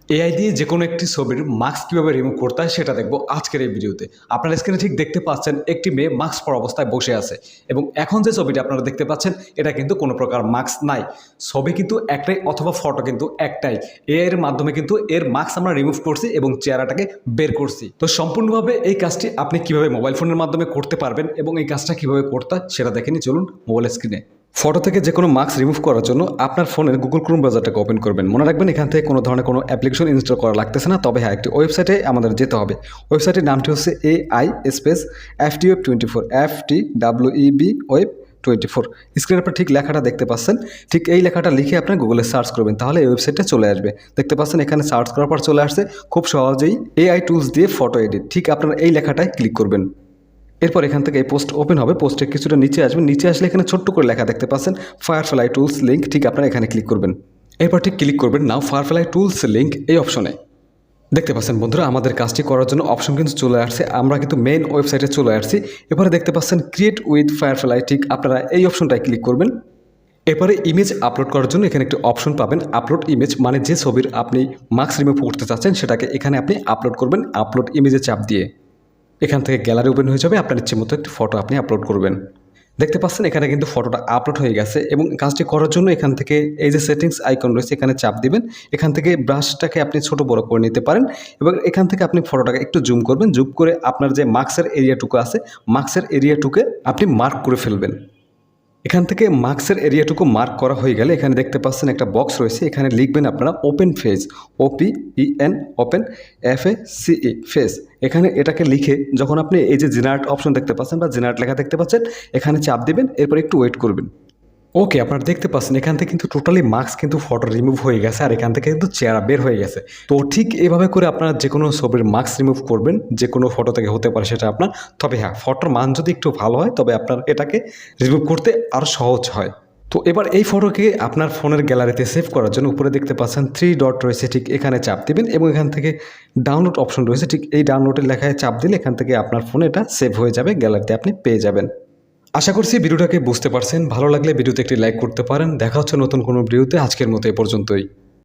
AI দিয়ে যে কোনো একটি ছবির মাস্ক কীভাবে রিমুভ করতে হয় সেটা দেখবো আজকের এই ভিডিওতে। আপনারা স্ক্রিনে ঠিক দেখতে পাচ্ছেন একটি মেয়ে মাস্ক পরা অবস্থায় বসে আছে এবং এখন যে ছবিটি আপনারা দেখতে পাচ্ছেন এটা কিন্তু কোনো প্রকার মাস্ক নাই, ছবি কিন্তু একটাই অথবা ফটো কিন্তু একটাই। এআই এর মাধ্যমে কিন্তু এর মাস্ক আমরা রিমুভ করছি এবং চেহারাটাকে বের করছি। তো সম্পূর্ণভাবে এই কাজটি আপনি কিভাবে মোবাইল ফোনের মাধ্যমে করতে পারবেন এবং এই কাজটা কিভাবে করতে হয় সেটা দেখেনি, চলুন মোবাইল স্ক্রিনে। ফটো থেকে যে কোনো মাস্ক রিমুভ করার জন্য আপনার ফোনের গুগল ক্রোম ব্রাউজারটাকে ওপেন করবেন। মনে রাখবেন এখান থেকে কোনো ধরনের কোনো অ্যাপ্লিকেশন ইনস্টল করা লাগতেছে না, তবে হ্যাঁ একটি ওয়েবসাইটে আমাদের যেতে হবে। ওয়েবসাইটের নামটি হচ্ছে AI space FTWeb24 FTWEB web 24। স্ক্রিনের পর ঠিক লেখাটা দেখতে পাচ্ছেন, ঠিক এই লেখাটা লিখে আপনার গুগলে সার্চ করবেন, তাহলে এই ওয়েবসাইটটা চলে আসবে। দেখতে পাচ্ছেন এখানে সার্চ করার পর চলে আসছে খুব সহজেই AI টুলস দিয়ে ফটো এডিট। ঠিক আপনারা এই লেখাটায় ক্লিক করবেন। এরপর এখান থেকে এই পোস্ট ওপেন হবে, পোস্টের কিছুটা নিচে আসবেন, নিচে আসলে এখানে ছোট্ট করে লেখা দেখতে পাচ্ছেন ফায়ারফ্লাই টুলস লিঙ্ক। ঠিক আপনারা এখানে ক্লিক করবেন। এরপর ঠিক ক্লিক করবেন নাও ফায়ারফ্লাই টুলস লিঙ্ক এই অপশনে। দেখতে পাচ্ছেন বন্ধুরা আমাদের কাজটি করার জন্য অপশন কিন্তু চলে আসছে, আমরা কিন্তু মেইন ওয়েবসাইটে চলে আসছি। এবারে দেখতে পাচ্ছেন ক্রিয়েট উইথ ফায়ারফ্লাই, ঠিক আপনারা এই অপশনটায় ক্লিক করবেন। এরপরে ইমেজ আপলোড করার জন্য এখানে একটি অপশন পাবেন আপলোড ইমেজ, মানে যে ছবির আপনি মাস্ক রিমুভ করতে চাচ্ছেন সেটাকে এখানে আপনি আপলোড করবেন আপলোড ইমেজে চাপ দিয়ে। এখান থেকে গ্যালারি ওপেন হয়ে যাবে, আপনার ইচ্ছে মতো একটি ফটো আপনি আপলোড করবেন। দেখতে পাচ্ছেন এখানে কিন্তু ফটোটা আপলোড হয়ে গেছে এবং কাজটি করার জন্য এখান থেকে এই যে সেটিংস আইকন রয়েছে এখানে চাপ দিবেন। এখান থেকে ব্রাশটাকে আপনি ছোট বড় করে নিতে পারেন এবং এখান থেকে আপনি ফটোটাকে একটু জুম করবেন। জুম করে আপনার যে মাস্কের এরিয়াটুকু আছে মাস্কের এরিয়াটুকে আপনি মার্ক করে ফেলবেন। এখান থেকে মাস্কের এরিয়াটুকু মার্ক করা হয়ে গেলে এখানে দেখতে পাচ্ছেন একটা বক্স রয়েছে, এখানে লিখবেন আপনারা open face, OPEN open FACE face. এখানে এটাকে লিখে যখন আপনি এই যে জেনারেট অপশন দেখতে পাচ্ছেন বা জেনারেট লেখা দেখতে পাচ্ছেন এখানে চাপ দিবেন, এরপর একটু ওয়েট করবেন। ওকে, আপনারা দেখতে পাচ্ছেন এখান থেকে কিন্তু টোটালি মাস্ক কিন্তু ফটো রিমুভ হয়ে গেছে আর এখান থেকে কিন্তু চেহারা বের হয়ে গেছে। তো ঠিক এভাবে করে আপনারা যে কোনো ছবির মাস্ক রিমুভ করবেন, যে কোনো ফটো থেকে হতে পারে সেটা আপনার। তবে হ্যাঁ ফটোর মান যদি একটু ভালো হয় তবে আপনার এটাকে রিমুভ করতে আরও সহজ হয়। তো এবার এই ফটোকে আপনার ফোনের গ্যালারিতে সেভ করার জন্য উপরে দেখতে পাচ্ছেন 3 ডট রয়েছে, ঠিক এখানে চাপ দিবেন এবং এখান থেকে ডাউনলোড অপশন রয়েছে, ঠিক এই ডাউনলোডের লেখায় চাপ দিলে এখান থেকে আপনার ফোনে এটা সেভ হয়ে যাবে, গ্যালারিতে আপনি পেয়ে যাবেন। আশা করছি ভিডিওটাকে বুঝতে পারছেন। ভালো লাগলে ভিডিওতে একটি লাইক করতে পারেন। দেখা হচ্ছে নতুন কোনো ভিডিওতে। আজকের মতো এ পর্যন্তই।